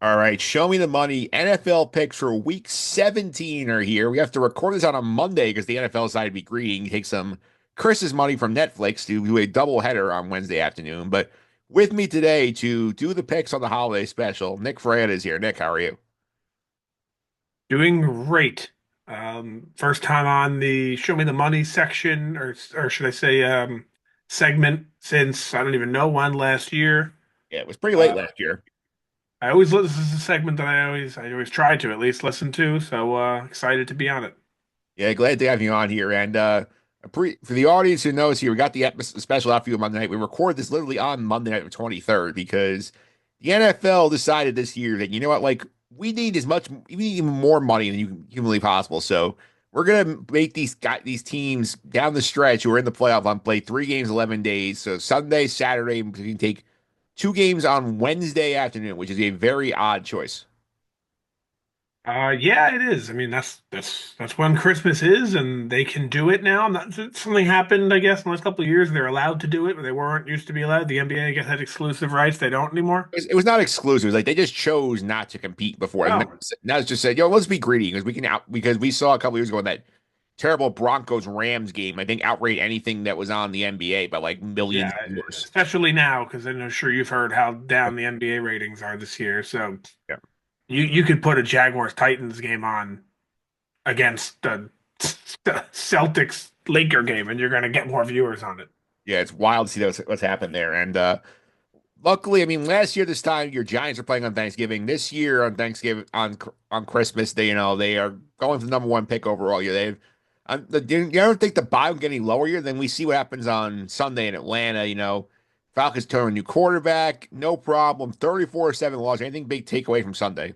All right, show me the money. NFL picks for week 17 are here. We have to record this on a Monday because the NFL decided to be greedy and take some Chris's money from Netflix to do a doubleheader on Wednesday afternoon. But with me today to do the picks on the holiday special, Nick Fraietta is here. Nick, how are you? Doing great. First time on the Show Me the Money section, or should I say, segment since I don't even know when last year. Yeah, it was pretty late Uh, last year. this is a segment that I always try to at least listen to. So excited to be on it. Yeah, glad to have you on here. And for the audience who knows here, we got the special out for you Monday night. We recorded this literally on Monday night, the 23rd, because the NFL decided this year that, you know what, like, we need even more money than humanly possible. So we're gonna make these teams down the stretch who are in the playoff on play 3 games, 11 days. So Sunday, Saturday, we can take 2 games on Wednesday afternoon, which is a very odd choice. Yeah, it is. I mean, that's when Christmas is, and they can do it now. Not, something happened, I guess, in the last couple of years. They're allowed to do it, but they weren't used to be allowed. The NBA, I guess, had exclusive rights. They don't anymore. It was not exclusive. It was like they just chose not to compete before. And Oh, now it's just said, yo, let's be greedy because we can out because we saw a couple years ago in that terrible Broncos Rams game. I think outrate anything that was on the NBA by like millions yeah, of viewers. especially now because I'm sure you've heard how down the NBA ratings are this year. So Yeah, you could put a Jaguars Titans game on against the Celtics Laker game, and you're going to get more viewers on it. yeah, it's wild to see what's happened there. And luckily, I mean, last year this time your Giants are playing on Thanksgiving. This year on Thanksgiving on Christmas Day, they are going for the number one pick overall. Yeah, they've. You don't think the buy will get any lower here? Then we see what happens on Sunday in Atlanta. Falcons turn a new quarterback, no problem. 34-7 loss. Anything big takeaway from Sunday?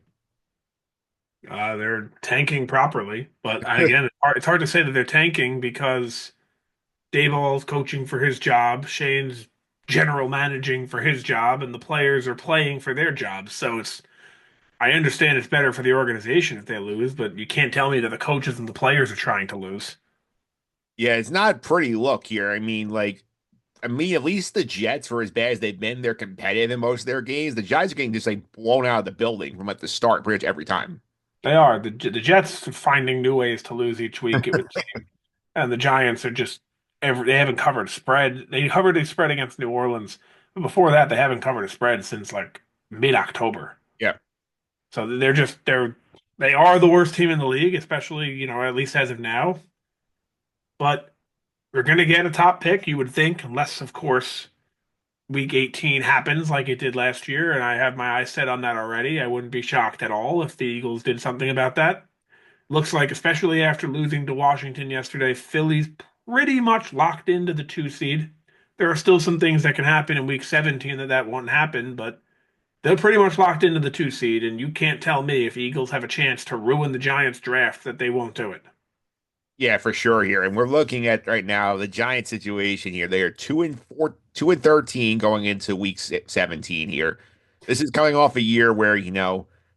They're tanking properly, but again, it's hard to say that they're tanking because Dayball's coaching for his job, Shane's general managing for his job, and the players are playing for their jobs. So I understand it's better for the organization if they lose, but you can't tell me that the coaches and the players are trying to lose. Yeah, it's not a pretty look here. At least the Jets, for as bad as they've been, they're competitive in most of their games. The Giants are getting just like blown out of the building from at the start, pretty much every time. They are. The Jets are finding new ways to lose each week, it would seem. And the Giants are just they haven't covered a spread. They covered a spread against New Orleans. But before that, they haven't covered a spread since like mid-October. Yeah. So they are the worst team in the league, especially, at least as of now. But we're gonna get a top pick, you would think, unless, of course, week 18 happens like it did last year, and I have my eyes set on that already. I wouldn't be shocked at all if the Eagles did something about that. Looks like, especially after losing to Washington yesterday, Philly's pretty much locked into the 2 seed. There are still some things that can happen in week 17 that won't happen, but they're pretty much locked into the 2 seed, and you can't tell me if Eagles have a chance to ruin the Giants draft that they won't do it. Yeah, for sure here. And we're looking at right now the Giants situation here. They are 2-4, 2-13 going into week 17 here. This is coming off a year where,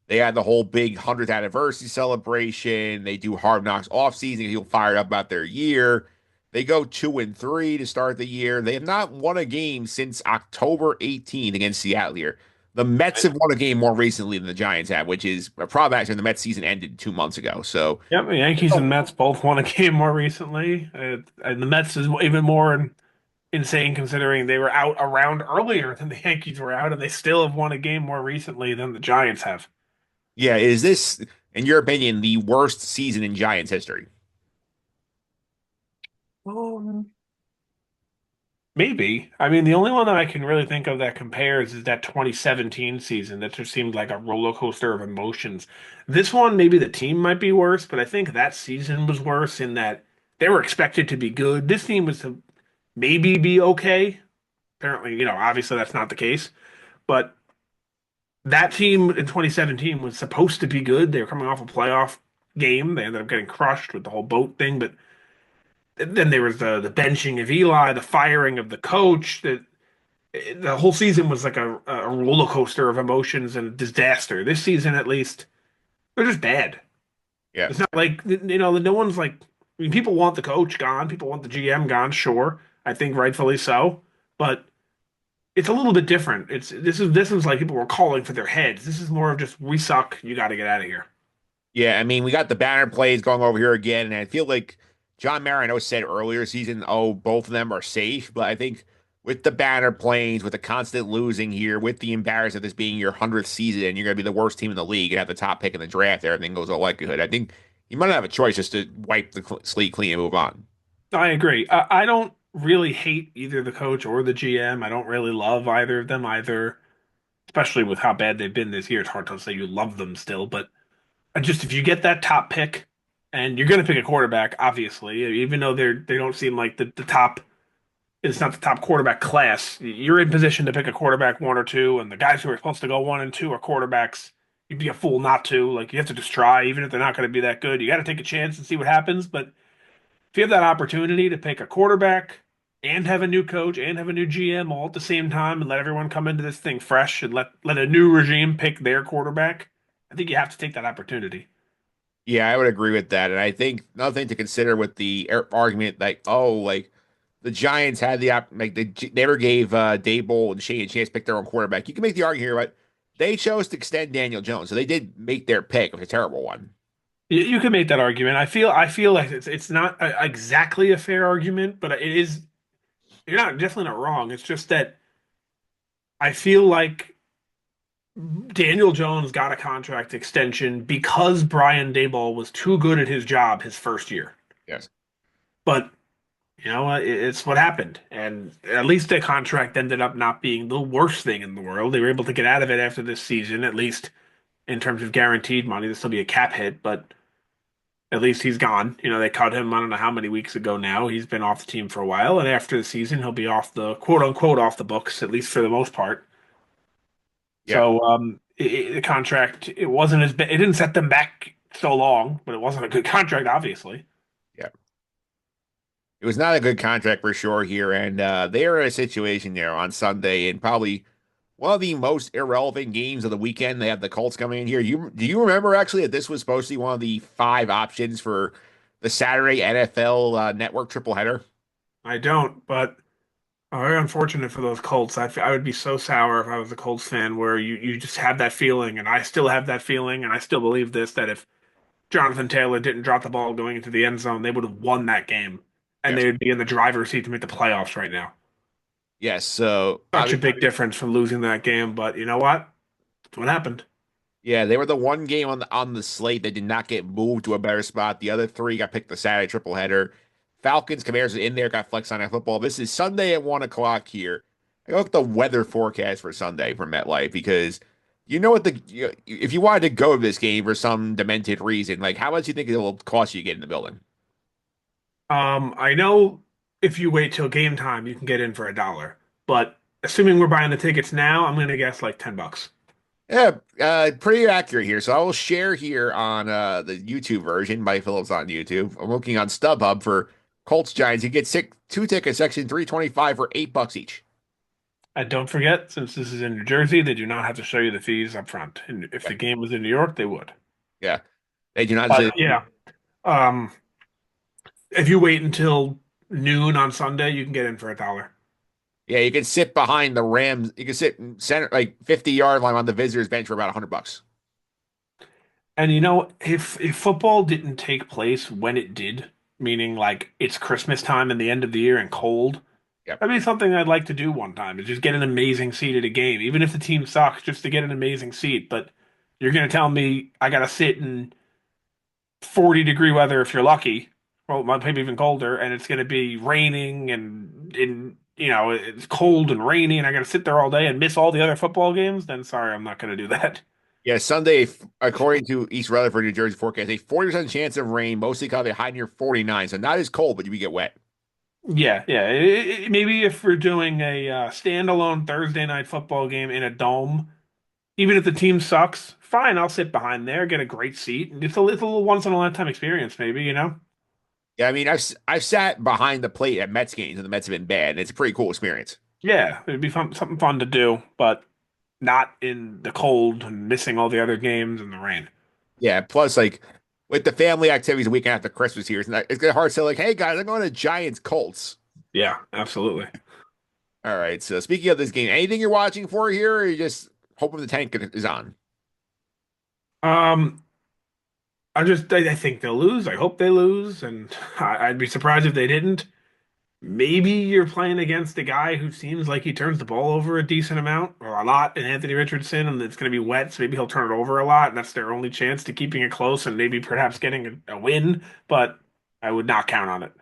they had the whole big 100th anniversary celebration. They do Hard Knocks off season. People fired up about their year. They go 2-3 to start the year. They have not won a game since October 18th against Seattle here. The Mets have won a game more recently than the Giants have, which is a problem actually. The Mets season ended 2 months ago. So, Yep, the Yankees and Mets both won a game more recently. And the Mets is even more insane considering they were out around earlier than the Yankees were out, and they still have won a game more recently than the Giants have. yeah, is this, in your opinion, the worst season in Giants history? Um, Maybe. I mean, the only one that I can really think of that compares is that 2017 season that just seemed like a roller coaster of emotions. This one, maybe the team might be worse, but I think that season was worse in that they were expected to be good. This team was to maybe be okay. Apparently, obviously that's not the case. But that team in 2017 was supposed to be good. They were coming off a playoff game. They ended up getting crushed with the whole boat thing, but then there was the benching of Eli, the firing of the coach. The whole season was like a roller coaster of emotions and disaster. This season, at least, they're just bad. Yeah. It's not like no one's like. I mean, people want the coach gone. People want the GM gone. Sure, I think rightfully so. But it's a little bit different. This is like people were calling for their heads. This is more of just we suck. You got to get out of here. Yeah, I mean, we got the banner plays going over here again, and I feel like John Marino said earlier season, oh, both of them are safe, but I think with the banner plays, with the constant losing here, with the embarrassment of this being your 100th season, and you're going to be the worst team in the league and have the top pick in the draft, everything goes all likelihood. I think you might have a choice just to wipe the slate clean and move on. I agree. I don't really hate either the coach or the GM. I don't really love either of them either, especially with how bad they've been this year. It's hard to say you love them still, but just if you get that top pick, and you're going to pick a quarterback, obviously, even though they don't seem like the top. It's not the top quarterback class. You're in position to pick a quarterback one or two, and the guys who are supposed to go one and two are quarterbacks. You'd be a fool not to. Like you have to just try, even if they're not going to be that good. You got to take a chance and see what happens. But if you have that opportunity to pick a quarterback and have a new coach and have a new GM all at the same time and let everyone come into this thing fresh and let a new regime pick their quarterback, I think you have to take that opportunity. Yeah, I would agree with that. And I think another thing to consider with the argument, like, oh, like the Giants had the like they never gave Dable and Shane a chance to pick their own quarterback. You can make the argument here, but they chose to extend Daniel Jones, so they did make their pick. It was a terrible one. You can make that argument. I feel like it's not exactly a fair argument, but it is. You're not definitely not wrong. It's just that I feel like Daniel Jones got a contract extension because Brian Daboll was too good at his job his first year. Yes. But it's what happened, and at least the contract ended up not being the worst thing in the world. They were able to get out of it after this season, at least in terms of guaranteed money. There'll still be a cap hit, but at least he's gone. They cut him, I don't know how many weeks ago now. He's been off the team for a while, and after the season, he'll be off the quote unquote off the books, at least for the most part. Yeah. So the contract it wasn't as bad. It didn't set them back so long, but it wasn't a good contract, obviously. Yeah. It was not a good contract for sure here, and they are in a situation there on Sunday, and probably one of the most irrelevant games of the weekend. They have the Colts coming in here. You do you remember actually that this was supposed to be one of the five options for the Saturday NFL Network triple header? I don't, but very unfortunate for those Colts. I would be so sour if I was a Colts fan, where you just have that feeling, and I still have that feeling, and I still believe this that if Jonathan Taylor didn't drop the ball going into the end zone, they would have won that game, and Yes. they would be in the driver's seat to make the playoffs right now. Yes. So Such a big difference from losing that game, but you know what? That's what happened. yeah, they were the one game on the slate that did not get moved to a better spot. The other three got picked the Saturday triple header. Falcons, Commanders are in there, got flex on football. This is Sunday at 1 o'clock here. I look at the weather forecast for Sunday for MetLife because you know what if you wanted to go to this game for some demented reason, like how much do you think it will cost you to get in the building? I know if you wait till game time, you can get in for $1, but assuming we're buying the tickets now, I'm gonna guess like $10. Yeah, pretty accurate here. So I will share here on the YouTube version. Mike Phillips on YouTube. I'm looking on StubHub for Colts Giants. You get two tickets, section 325 for $8 each. And don't forget, since this is in New Jersey, they do not have to show you the fees up front. And if Yeah, the game was in New York, they would. yeah. They do not say. But yeah, um, if you wait until noon on Sunday, you can get in for $1. Yeah, you can sit behind the Rams. You can sit in center, like 50-yard line on the visitors bench for about $100. And if football didn't take place when it did, meaning like it's Christmas time and the end of the year and cold, Yep. that'd be something I'd like to do one time, is just get an amazing seat at a game, even if the team sucks, just to get an amazing seat. But you're gonna tell me I gotta sit in 40-degree weather if you're lucky, well, maybe even colder, and it's gonna be raining and it's cold and rainy, and I gotta sit there all day and miss all the other football games, then sorry, I'm not gonna do that. Yeah, Sunday, according to East Rutherford, New Jersey forecast, a 40% chance of rain, mostly cloudy, high near 49. So not as cold, but you get wet. Yeah, yeah. Maybe if we're doing a standalone Thursday night football game in a dome, even if the team sucks, fine, I'll sit behind there, get a great seat. It's a little once in a lifetime experience, maybe. Yeah, I mean, I've sat behind the plate at Mets games, and the Mets have been bad, and it's a pretty cool experience. Yeah, it'd be fun, something fun to do, but not in the cold and missing all the other games in the rain. Yeah, plus like with the family activities the weekend after Christmas here, it's gonna hard to say like, hey guys, I'm going to Giants Colts. Yeah, absolutely. All right. So speaking of this game, anything you're watching for here, or you just hoping the tank is on? Um, I think they'll lose. I hope they lose, and I'd be surprised if they didn't. Maybe you're playing against a guy who seems like he turns the ball over a decent amount or a lot in Anthony Richardson, and it's going to be wet, so maybe he'll turn it over a lot, and that's their only chance to keeping it close and maybe perhaps getting a win. But I would not count on it.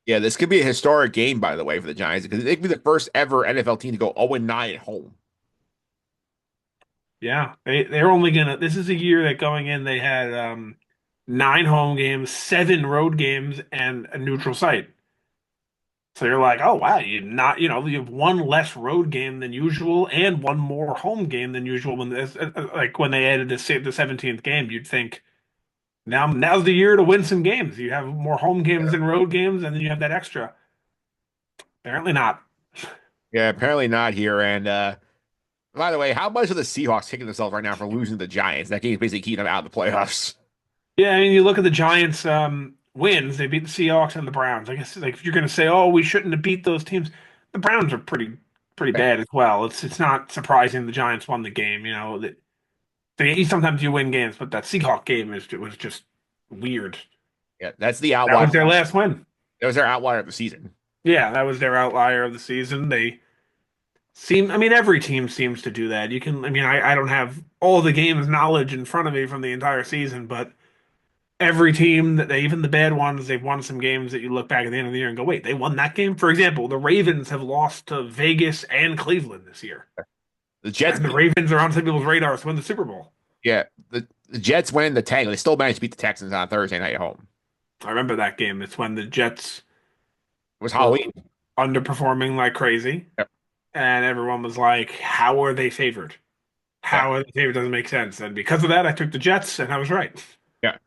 Yeah, this could be a historic game, by the way, for the Giants because it could be the first ever NFL team to go 0-9 at home. Yeah, they're only gonna. This is a year that going in they had nine home games, seven road games, and a neutral site. So you're like, oh wow, you have one less road game than usual and one more home game than usual. When this, like when they added the 17th game, you'd think now's the year to win some games. You have more home games than road games, and then you have that extra. Apparently not. Yeah, apparently not here. And by the way, how much are the Seahawks kicking themselves right now for losing to the Giants? That game is basically keeping them out of the playoffs. Yeah, I mean, you look at the Giants' wins. They beat the Seahawks and the Browns. I guess like if you're going to say, "Oh, we shouldn't have beat those teams," the Browns are pretty bad as well. It's not surprising the Giants won the game. You know that sometimes you win games, but that Seahawk game was just weird. Yeah, that's the That outlier. was their last win. That was their outlier of the season. Yeah, that was their outlier of the season. They seem. I mean, every team seems to do that. You can. I mean, I don't have all the games knowledge in front of me from the entire season, but every team that even the bad ones, they've won some games that you look back at the end of the year and go, wait, they won that game? For example, the Ravens have lost to Vegas and Cleveland this year. The Jets, And the Ravens are on some people's radars to win the Super Bowl. yeah, the Jets win the tank. They still managed to beat the Texans on Thursday night at home. I remember that game. It's when the Jets It was were Halloween. underperforming like crazy. Yep. And everyone was like, how are they favored? Yeah, How are they favored? Doesn't make sense. And because of that, I took the Jets and I was right. yeah,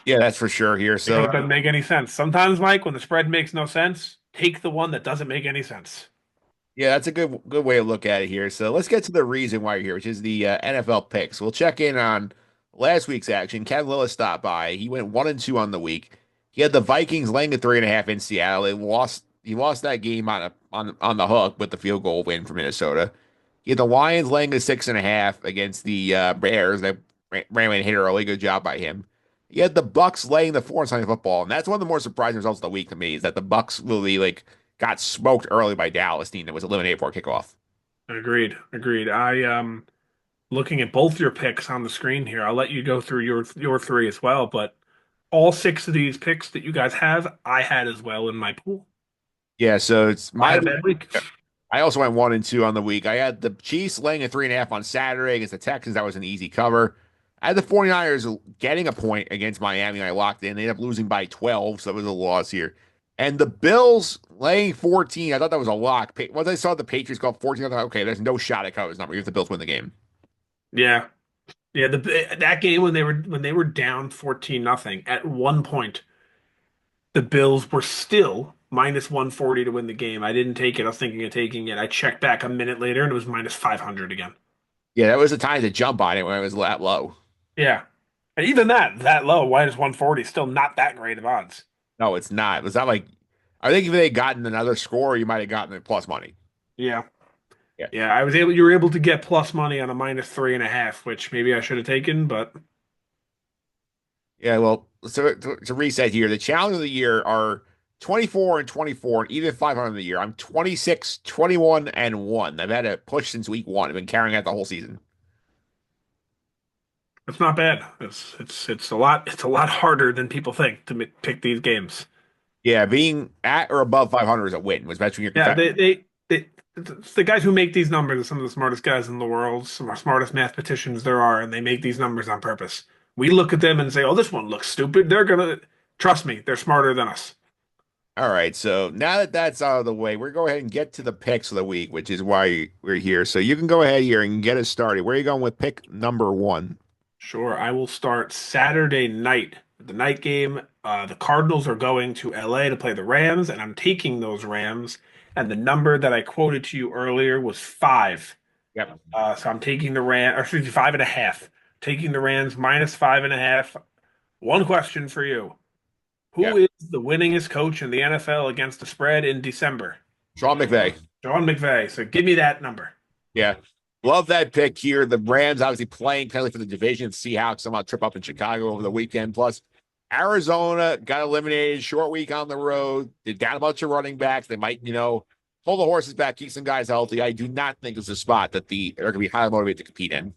yeah. That's for sure here. Because So it doesn't make any sense. Sometimes, Mike, when the spread makes no sense, take the one that doesn't make any sense. yeah, that's a good way to look at it here. So let's get to the reason why you're here, which is the NFL picks. We'll check in on last week's action. Kevin Lillis stopped by. He went 1-2 on the week. He had the Vikings laying a 3.5 in Seattle. He lost that game on the hook with the field goal win for Minnesota. He had the Lions laying a 6.5 against the Bears. That ran away and hit early. Good job by him. He had the Bucks laying the 4 on Sunday Football, and that's one of the more surprising results of the week to me. Is that the Bucks really got smoked early by Dallas team that was eliminated before kickoff. Agreed. Agreed. I looking at both your picks on the screen here. I'll let you go through your three as well, but all six of these picks that you guys have, I had as well in my pool. Yeah, so it's I my had a bad week. I also went 1-2 on the week. I had the Chiefs laying a 3.5 on Saturday against the Texans. That was an easy cover. I had the 49ers getting a point against Miami. I locked in. They ended up losing by 12, so that was a loss here. And the Bills laying 14. I thought that was a lock. Once I saw the Patriots go up 14, I thought, okay, there's no shot at cover this number if the Bills win the game. Yeah. Yeah, that game when they were down 14 nothing, at one point the Bills were still minus 140 to win the game. I didn't take it. I was thinking of taking it. I checked back a minute later and it was minus 500 again. Yeah, that was the time to jump on it when it was that low. Yeah. And even that low, minus 140, still not that great of odds. No, it's not. It's not like I think if they had gotten another score, you might have gotten the plus money. Yeah. Yeah. Yeah, you were able to get plus money on a minus 3.5, which maybe I should have taken, but Yeah, well, so to reset here, the challenge of the year are 24 and 24, and even 500 of the year. I'm 26, 21, and 1. I've had a push since week 1. I've been carrying out the whole season. it's not bad. It's a lot harder than people think to pick these games. Yeah, being at or above 500 is a win, especially when you're Yeah, competitive. the guys who make these numbers are some of the smartest guys in the world, some of the smartest mathematicians there are, and they make these numbers on purpose. We look at them and say, "Oh, this one looks stupid." They're gonna trust me, they're smarter than us. All right, so now that that's out of the way, we're going to go ahead and get to the picks of the week, which is why we're here. So you can go ahead here and get us started. Where are you going with pick number 1? Sure, I will start Saturday night, the night game. The Cardinals are going to LA to play the Rams, and I'm taking those Rams. And the number that I quoted to you earlier was five. Yep. So I'm taking the Rams, or excuse me, 5.5. Taking the Rams minus 5.5. One question for you. Who Yep. is the winningest coach in the NFL against the spread in December? Sean McVay. Sean McVay. So give me that number. Yeah. Love that pick here. The Rams obviously playing kind of for the division. Seahawks somehow trip up in Chicago over the weekend. Plus, Arizona got eliminated. Short week on the road. They got a bunch of running backs. They might, pull the horses back, keep some guys healthy. I do not think it's a spot that they're going to be highly motivated to compete in.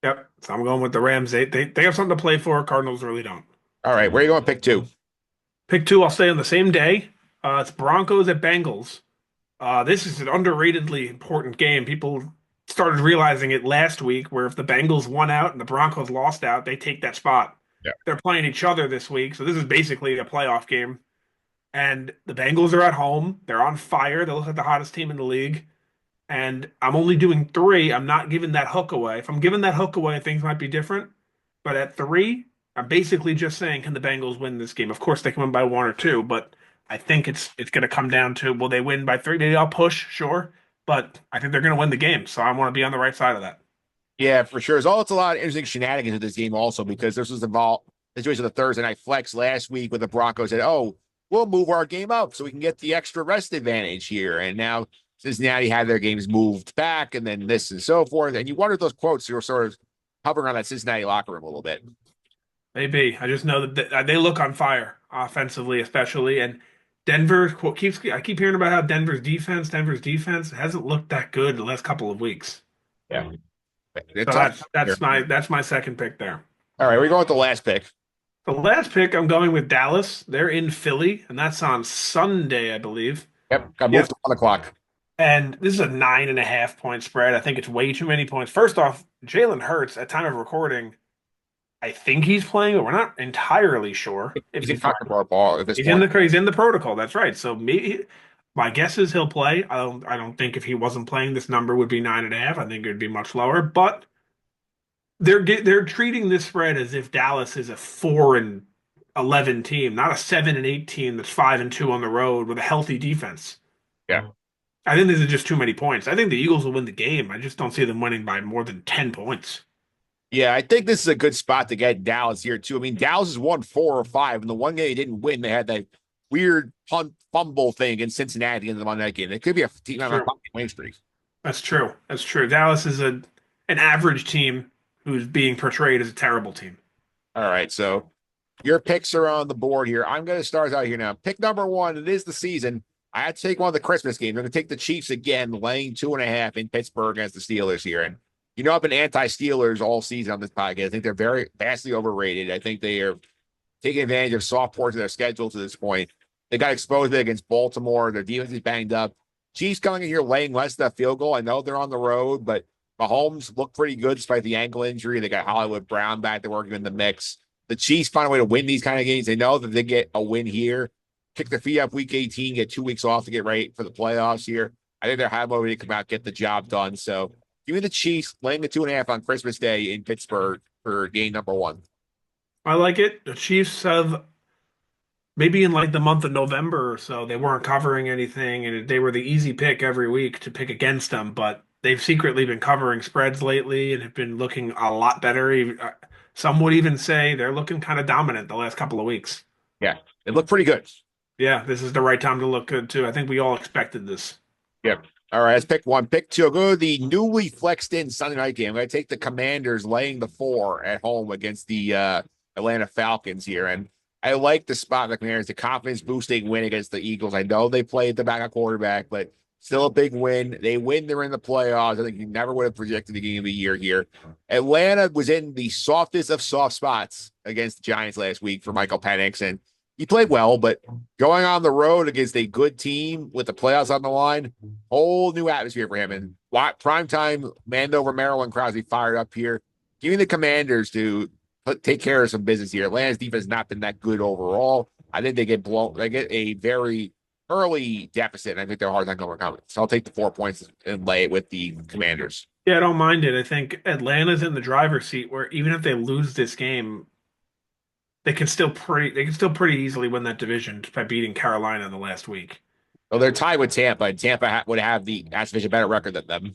Yep. So I'm going with the Rams. They have something to play for. Cardinals really don't. All right. Where are you going to pick two? Pick two, I'll stay on the same day. It's Broncos at Bengals. This is an underratedly important game. People started realizing it last week, where if the Bengals won out and the Broncos lost out, they take that spot. Yeah. They're playing each other this week, so this is basically a playoff game. And the Bengals are at home. They're on fire. They look like the hottest team in the league. And I'm only doing three. I'm not giving that hook away. If I'm giving that hook away, things might be different. But at three, I'm basically just saying, can the Bengals win this game? Of course, they can win by one or two, but I think it's going to come down to, will they win by three? Maybe I'll push, sure, but I think they're going to win the game. So I want to be on the right side of that. Yeah, for sure. It's a lot of interesting shenanigans in this game also because this was the situation of the Thursday night flex last week with the Broncos said, oh, we'll move our game up so we can get the extra rest advantage here. And now Cincinnati had their games moved back and then this and so forth. And you wonder if those quotes were sort of hovering on that Cincinnati locker room a little bit. Maybe. I just know that they look on fire offensively, especially. And Denver I keep hearing about how Denver's defense hasn't looked that good the last couple of weeks. Yeah. So It's tough. that's my second pick there. All right, we're going with the last pick. The last pick, I'm going with Dallas. They're in Philly, and that's on Sunday, I believe. Yep, got moved Yep. to 1 o'clock. And this is a 9.5 point spread. I think it's way too many points. First off, Jalen Hurts, at time of recording, I think he's playing, but we're not entirely sure if He's in he's playing. Concord ball at this point. He's in the protocol. That's right. So maybe my guess is he'll play. I don't think if he wasn't playing, this number would be 9.5. I think it would be much lower. But they're treating this spread as if Dallas is a 4-11 team, not a 7-8 team that's 5-2 on the road with a healthy defense. Yeah. I think this is just too many points. I think the Eagles will win the game. I just don't see them winning by more than 10 points. Yeah, I think this is a good spot to get Dallas here too. I mean, Dallas has won 4 or 5, and the one game they didn't win, they had that weird fumble thing against Cincinnati in the Monday night game. It could be a team on a True. winning streak. That's true. That's true. Dallas is an average team who's being portrayed as a terrible team. All right, so your picks are on the board here. I'm going to start out here now. Pick number one. It is the season. I had to take one of the Christmas games. I'm going to take the Chiefs again, laying 2.5 in Pittsburgh against the Steelers here. And I've been anti-Steelers all season on this podcast. I think they're very vastly overrated. I think they are taking advantage of soft portions of their schedule to this point. They got exposed against Baltimore. Their defense is banged up. Chiefs coming in here laying less than a field goal. I know they're on the road, but Mahomes looked pretty good despite the ankle injury. They got Hollywood Brown back. They're working in the mix. The Chiefs find a way to win these kind of games. They know that they get a win here, kick their feet up week 18, get 2 weeks off to get ready for the playoffs here. I think they're high motivated to come out, get the job done. So give me the Chiefs laying the 2.5 on Christmas Day in Pittsburgh for game number one. I like it. The Chiefs have maybe in like the month of November or so, they weren't covering anything, and they were the easy pick every week to pick against them. But they've secretly been covering spreads lately and have been looking a lot better. Some would even say they're looking kind of dominant the last couple of weeks. Yeah, it looked pretty good. Yeah, this is the right time to look good too. I think we all expected this. Yep. All right, let's pick one. Pick two. I'll go to the newly flexed in Sunday night game. I'm going to take the Commanders laying the 4 at home against the Atlanta Falcons here. And I like the spot of the Commanders, the confidence boosting win against the Eagles. I know they played the backup quarterback, but still a big win. They win, they're in the playoffs. I think you never would have projected the game of the year here. Atlanta was in the softest of soft spots against the Giants last week for Michael Penix, and he played well, but going on the road against a good team with the playoffs on the line, whole new atmosphere for him. And primetime Mandover, Maryland crowds be fired up here. Give me the Commanders to take care of some business here. Atlanta's defense has not been that good overall. I think they get blown. They get a very early deficit, and I think they're hard time overcoming. So I'll take the 4 points and lay it with the Commanders. Yeah, I don't mind it. I think Atlanta's in the driver's seat where even if they lose this game, they can still pretty easily win that division by beating Carolina in the last week. Well, they're tied with Tampa, and Tampa would have the a better record than them.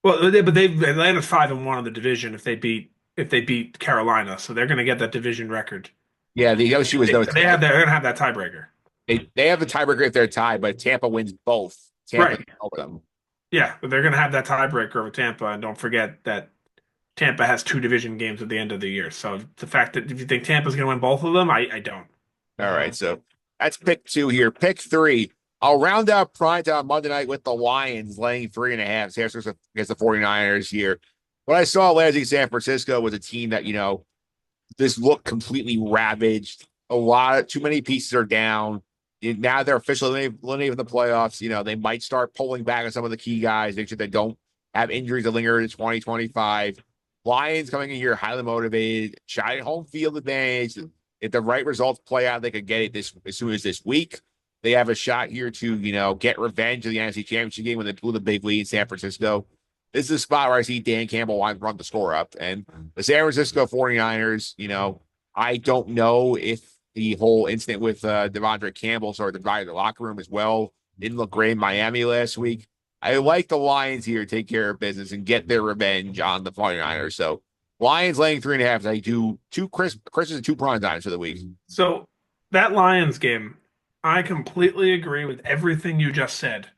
Well, but Atlanta's 5-1 in the division if they beat Carolina, so they're going to get that division record. Yeah, the issue is though They're going to have that tiebreaker. They have the tiebreaker if they're tied, but Tampa wins both. Tampa Right. over them. Yeah, but they're going to have that tiebreaker over Tampa, and don't forget that Tampa has two division games at the end of the year. So the fact that if you think Tampa's going to win both of them, I don't. All right, so that's pick two here. Pick three. I'll round out primetime Monday night with the Lions laying 3.5 San Francisco against the 49ers here. What I saw last week in San Francisco was a team that, this looked completely ravaged. A lot of too many pieces are down. Now they're officially eliminated from the playoffs. They might start pulling back on some of the key guys, make sure they don't have injuries that linger in 2025. Lions coming in here highly motivated, shy home field advantage. If the right results play out, they could get it this as soon as this week. They have a shot here to, get revenge of the NFC Championship game when they blew the big lead in San Francisco. This is a spot where I see Dan Campbell want to run the score up. And the San Francisco 49ers, I don't know if the whole incident with Devondre Campbell sort of divided the locker room as well. Didn't look great in Miami last week. I like the Lions here take care of business and get their revenge on the 49ers. So Lions laying 3.5. I do two Christmas and two prime times for the week. So that Lions game, I completely agree with everything you just said.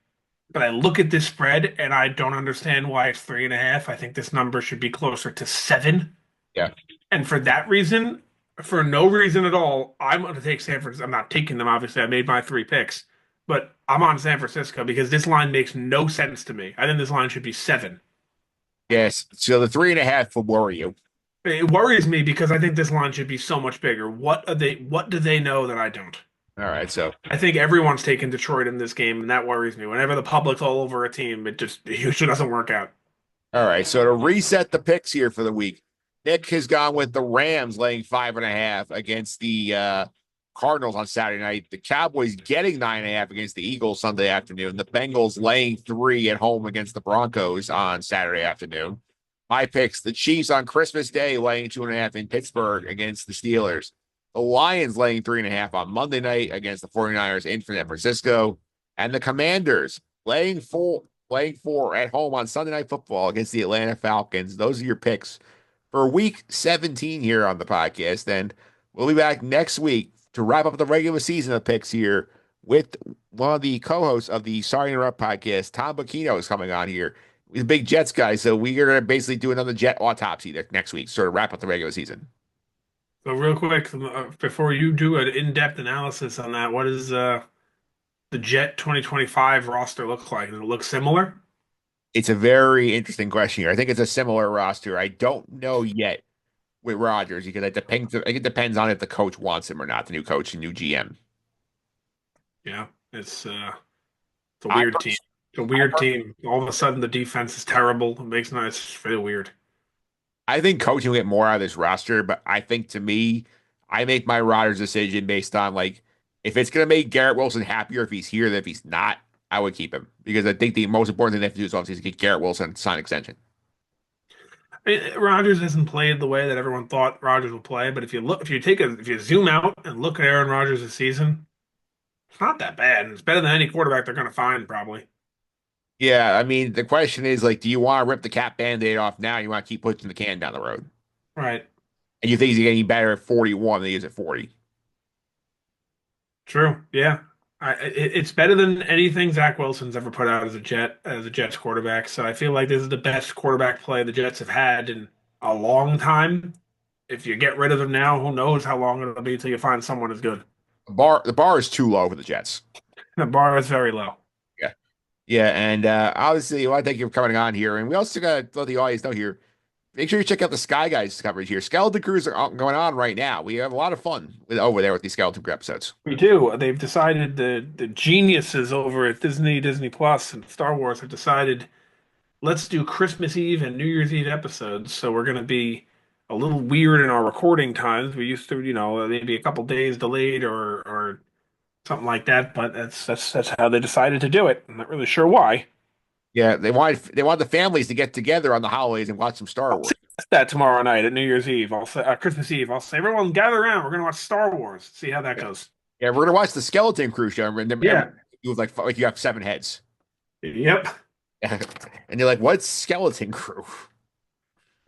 But I look at this spread and I don't understand why it's 3.5. I think this number should be closer to 7. Yeah. And for that reason, for no reason at all, I'm going to take San Francisco. I'm not taking them, obviously. I made my three picks, but I'm on San Francisco because this line makes no sense to me. I think this line should be 7. Yes. So the 3.5 would worry you. It worries me because I think this line should be so much bigger. What do they know that I don't? All right. So I think everyone's taking Detroit in this game, and that worries me. Whenever the public's all over a team, it usually doesn't work out. all right. So to reset the picks here for the week, Nick has gone with the Rams laying 5.5 against the Cardinals on Saturday night. The Cowboys getting 9.5 against the Eagles Sunday afternoon. The Bengals laying 3 at home against the Broncos on Saturday afternoon. My picks: the Chiefs on Christmas Day laying 2.5 in Pittsburgh against the Steelers. The Lions laying 3.5 on Monday night against the 49ers in San Francisco. And the Commanders laying four at home on Sunday Night Football against the Atlanta Falcons. Those are your picks for week 17 here on the podcast. And we'll be back next week to wrap up the regular season of picks here with one of the co-hosts of the Sorry to Interrupt podcast. Tom Bacchino is coming on here. He's a big Jets guy, so we are going to basically do another Jet autopsy next week, sort of wrap up the regular season. So real quick, before you do an in-depth analysis on that, what does the Jet 2025 roster look like? Does it look similar? It's a very interesting question here. I think it's a similar roster. I don't know yet with Rodgers because it depends. I think it depends on if the coach wants him or not, the new coach and new GM. Yeah, it's a I, weird team. pers- It's a I, weird pers- team. All of a sudden, the defense is terrible. It makes no. It's really weird. I think coaching will get more out of this roster, but I think to me, I make my Rodgers decision based on like if it's gonna make Garrett Wilson happier if he's here than if he's not, I would keep him because I think the most important thing they have to do is obviously get Garrett Wilson to sign extension. Rodgers hasn't played the way that everyone thought Rodgers would play, but if you zoom out and look at Aaron Rodgers this season, it's not that bad. It's better than any quarterback they're going to find, probably. Yeah, I mean the question is like, do you want to rip the cap band-aid off now? You want to keep pushing the can down the road, Right. and you think he's getting better at 41 than he is at 40? True. Yeah. It's better than anything Zach Wilson's ever put out as a Jets quarterback. So I feel like this is the best quarterback play the Jets have had in a long time. If you get rid of him now, who knows how long it'll be till you find someone as good. The bar is too low for the Jets. The bar is very low. Yeah. Yeah, and obviously, well, I thank you for coming on here. And we also got to let the audience know here. Make sure you check out the Sky Guys coverage here. Skeleton Crews are going on right now. We have a lot of fun over there with these Skeleton Crew episodes. We do. They've decided the geniuses over at Disney Plus, and Star Wars have decided let's do Christmas Eve and New Year's Eve episodes. So we're going to be a little weird in our recording times. We used to, maybe a couple days delayed or something like that. But that's how they decided to do it. I'm not really sure why. Yeah, they want the families to get together on the holidays and watch some Star I'll Wars. suggest that tomorrow night at New Year's Eve. I'll say Christmas Eve. I'll say everyone gather around. We're going to watch Star Wars. See how that Yeah, goes. yeah, we're gonna watch the Skeleton Crew show, and everybody Yeah. you like you have 7 heads, Yep. and you're like, "What's Skeleton Crew?"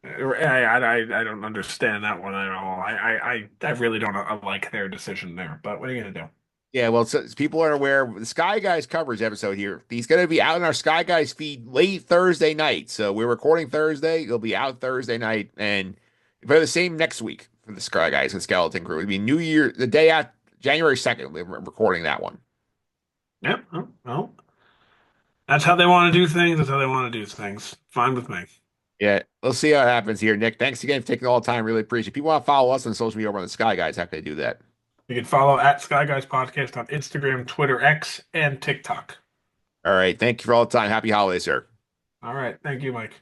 I don't understand that one at all. I really don't like their decision there. But what are you gonna do? Yeah, well, so people are aware the Sky Guys coverage episode here. He's going to be out in our Sky Guys feed late Thursday night. So we're recording Thursday. It'll be out Thursday night, and for the same next week for the Sky Guys and Skeleton Crew. It'll be New Year, the day after January 2nd. We're recording that one. Yep. Well, that's how they want to do things. That's how they want to do things. Fine with me. Yeah, we'll see how it happens here, Nick. Thanks again for taking all the time. Really appreciate it. People want to follow us on social media over on the Sky Guys. How can they do that? You can follow at Sky Guys Podcast on Instagram, Twitter, X, and TikTok. All right. Thank you for all the time. Happy holidays, sir. All right. Thank you, Mike.